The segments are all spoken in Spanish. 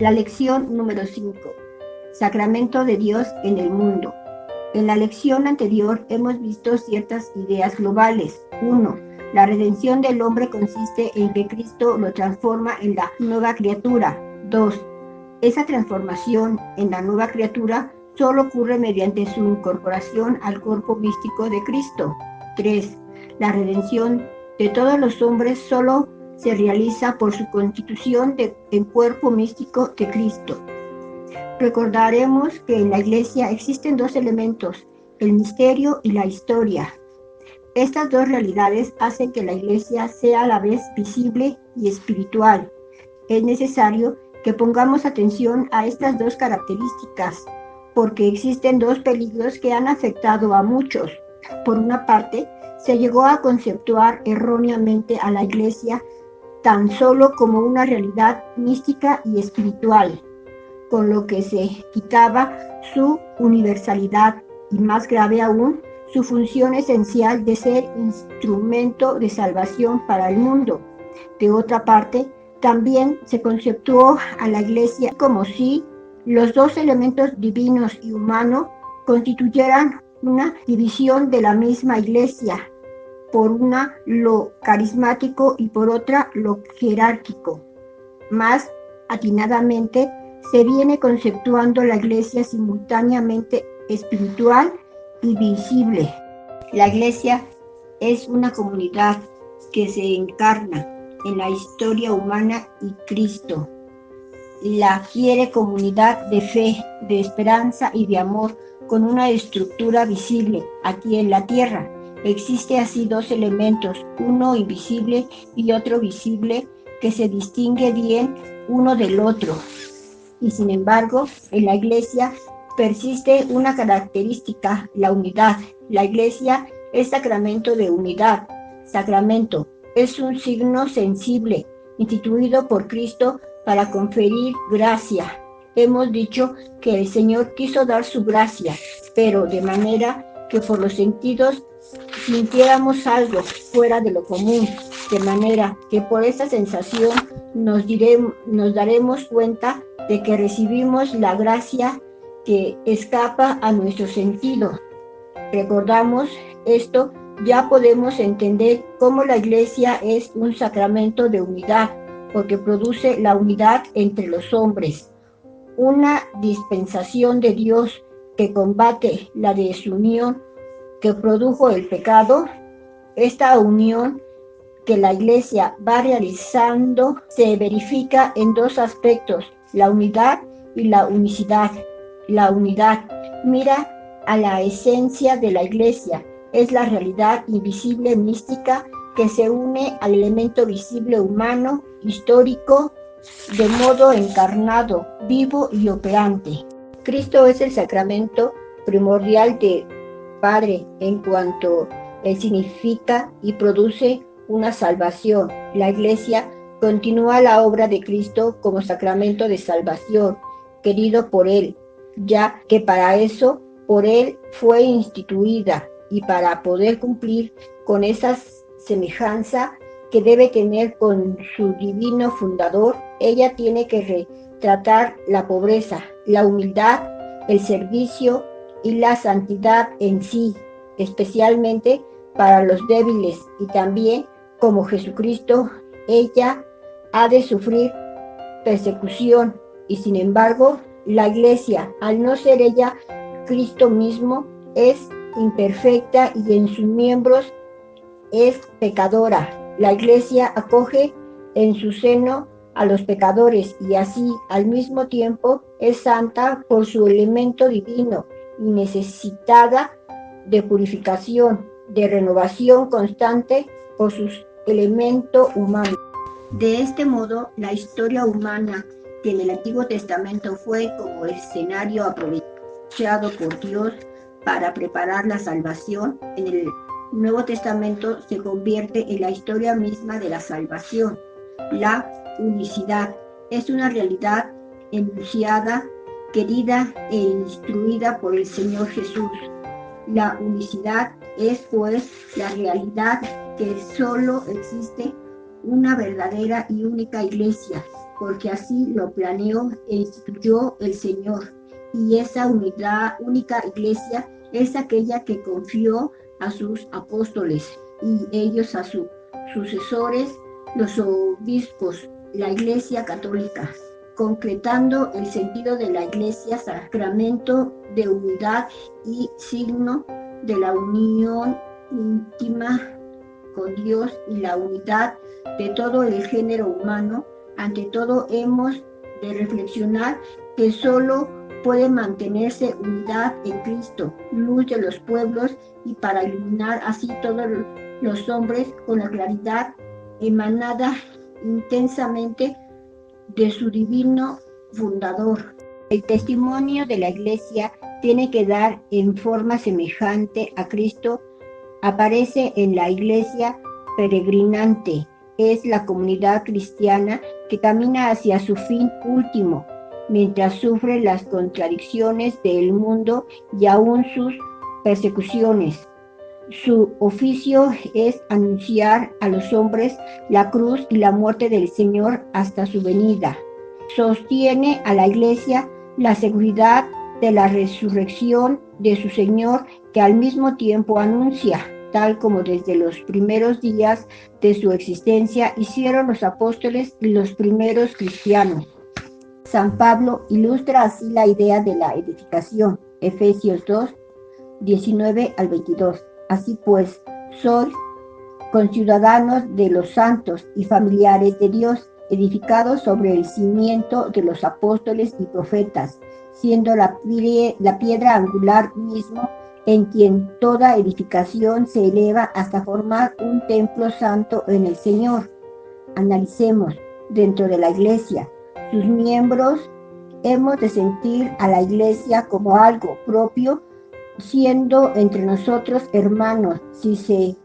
La lección número 5. Sacramento de Dios en el mundo. En la lección anterior hemos visto ciertas ideas globales. 1. La redención del hombre consiste en que Cristo lo transforma en la nueva criatura. 2. Esa transformación en la nueva criatura solo ocurre mediante su incorporación al cuerpo místico de Cristo. 3. La redención de todos los hombres solo se realiza por su constitución en cuerpo místico de Cristo. Recordaremos que en la Iglesia existen dos elementos, el misterio y la historia. Estas dos realidades hacen que la Iglesia sea a la vez visible y espiritual. Es necesario que pongamos atención a estas dos características, porque existen dos peligros que han afectado a muchos. Por una parte, se llegó a conceptuar erróneamente a la Iglesia tan solo como una realidad mística y espiritual, con lo que se quitaba su universalidad y, más grave aún, su función esencial de ser instrumento de salvación para el mundo. De otra parte, también se conceptuó a la Iglesia como si los dos elementos divinos y humanos constituyeran una división de la misma Iglesia, por una lo carismático y por otra lo jerárquico. Más atinadamente, se viene conceptuando la Iglesia simultáneamente espiritual y visible. La Iglesia es una comunidad que se encarna en la historia humana y Cristo la quiere comunidad de fe, de esperanza y de amor, con una estructura visible aquí en la tierra. Existe así dos elementos, uno invisible y otro visible, que se distingue bien uno del otro. Y sin embargo, en la Iglesia persiste una característica, la unidad. La Iglesia es sacramento de unidad. Sacramento es un signo sensible, instituido por Cristo para conferir gracia. Hemos dicho que el Señor quiso dar su gracia, pero de manera que por los sentidos sintiéramos algo fuera de lo común, de manera que por esa sensación nos daremos cuenta de que recibimos la gracia que escapa a nuestro sentido. Recordamos esto, ya podemos entender cómo la Iglesia es un sacramento de unidad, porque produce la unidad entre los hombres, una dispensación de Dios que combate la desunión que produjo el pecado. Esta unión que la Iglesia va realizando se verifica en dos aspectos, la unidad y la unicidad. La unidad mira a la esencia de la Iglesia, es la realidad invisible mística que se une al elemento visible humano, histórico, de modo encarnado, vivo y operante. Cristo es el sacramento primordial de Padre en cuanto él significa y produce una salvación. La Iglesia continúa la obra de Cristo como sacramento de salvación, querido por Él, ya que para eso por Él fue instituida, y para poder cumplir con esa semejanza que debe tener con su divino fundador, ella tiene que retratar la pobreza, la humildad, el servicio y la santidad en sí, especialmente para los débiles, y también como Jesucristo, ella ha de sufrir persecución, y sin embargo, la Iglesia, al no ser ella Cristo mismo, es imperfecta y en sus miembros es pecadora. La Iglesia acoge en su seno a los pecadores y así al mismo tiempo es santa por su elemento divino y necesitada de purificación, de renovación constante por su elemento humano. De este modo, la historia humana que en el Antiguo Testamento fue como escenario aprovechado por Dios para preparar la salvación, en el Nuevo Testamento se convierte en la historia misma de la salvación. La unicidad es una realidad enunciada, querida e instruida por el Señor Jesús. La unicidad es, pues, la realidad que solo existe una verdadera y única Iglesia, porque así lo planeó e instituyó el Señor. Y esa única iglesia es aquella que confió a sus apóstoles y ellos a sus sucesores, los obispos, la Iglesia Católica, concretando el sentido de la Iglesia, sacramento de unidad y signo de la unión íntima con Dios y la unidad de todo el género humano. Ante todo, hemos de reflexionar que solo puede mantenerse unidad en Cristo, luz de los pueblos, y para iluminar así todos los hombres con la claridad emanada intensamente de su divino fundador. El testimonio de la Iglesia tiene que dar en forma semejante a Cristo. Aparece en la Iglesia peregrinante. Es la comunidad cristiana que camina hacia su fin último, mientras sufre las contradicciones del mundo y aún sus persecuciones. Su oficio es anunciar a los hombres la cruz y la muerte del Señor hasta su venida. Sostiene a la Iglesia la seguridad de la resurrección de su Señor, que al mismo tiempo anuncia, tal como desde los primeros días de su existencia hicieron los apóstoles y los primeros cristianos. San Pablo ilustra así la idea de la edificación, Efesios 2, 19 al 22. Así pues, sois conciudadanos de los santos y familiares de Dios, edificados sobre el cimiento de los apóstoles y profetas, siendo la piedra angular mismo, en quien toda edificación se eleva hasta formar un templo santo en el Señor. Analicemos dentro de la Iglesia. Sus miembros hemos de sentir a la Iglesia como algo propio, siendo entre nosotros hermanos, si se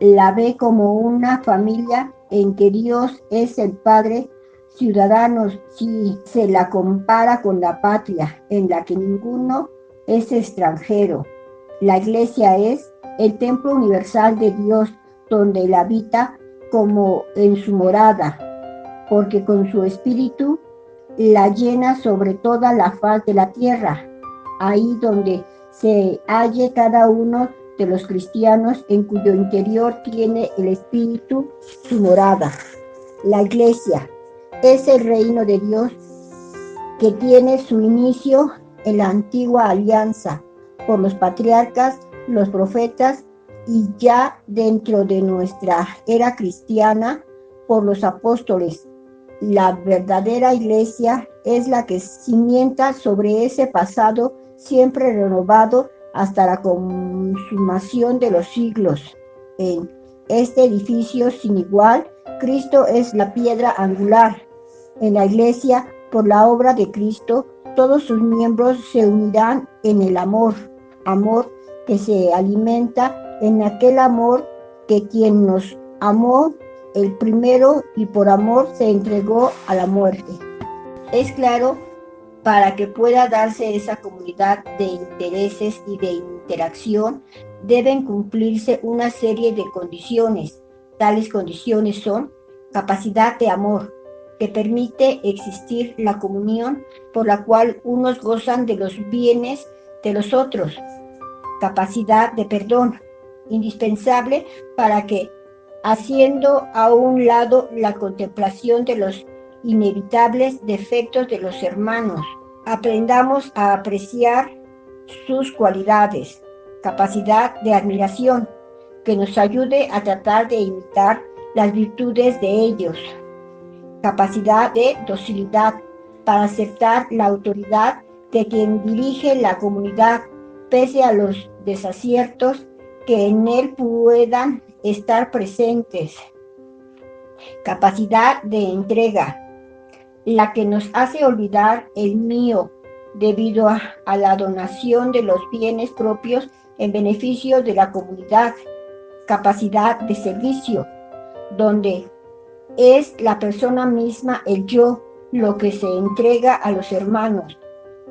la ve como una familia en que Dios es el Padre, ciudadanos si se la compara con la patria, en la que ninguno es extranjero. La Iglesia es el templo universal de Dios, donde Él habita como en su morada, porque con su espíritu la llena sobre toda la faz de la tierra, ahí donde se halle cada uno de los cristianos, en cuyo interior tiene el Espíritu su morada. La Iglesia es el reino de Dios que tiene su inicio en la antigua alianza por los patriarcas, los profetas, y ya dentro de nuestra era cristiana por los apóstoles. La verdadera Iglesia es la que cimienta sobre ese pasado siempre renovado hasta la consumación de los siglos. En este edificio sin igual, Cristo es la piedra angular. En la Iglesia, por la obra de Cristo, todos sus miembros se unirán en el amor que se alimenta en aquel amor que quien nos amó el primero y por amor se entregó a la muerte. Es claro, para que pueda darse esa comunidad de intereses y de interacción, deben cumplirse una serie de condiciones. Tales condiciones son: capacidad de amor, que permite existir la comunión por la cual unos gozan de los bienes de los otros; capacidad de perdón, indispensable para que, haciendo a un lado la contemplación de los inevitables defectos de los hermanos, aprendamos a apreciar sus cualidades; capacidad de admiración, que nos ayude a tratar de imitar las virtudes de ellos; capacidad de docilidad, para aceptar la autoridad de quien dirige la comunidad, pese a los desaciertos que en él puedan estar presentes; capacidad de entrega, la que nos hace olvidar el mío debido a la donación de los bienes propios en beneficio de la comunidad; capacidad de servicio, donde es la persona misma, el yo, lo que se entrega a los hermanos.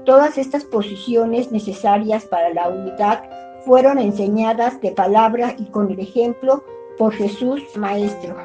Todas estas posiciones necesarias para la unidad fueron enseñadas de palabra y con el ejemplo por Jesús Maestro.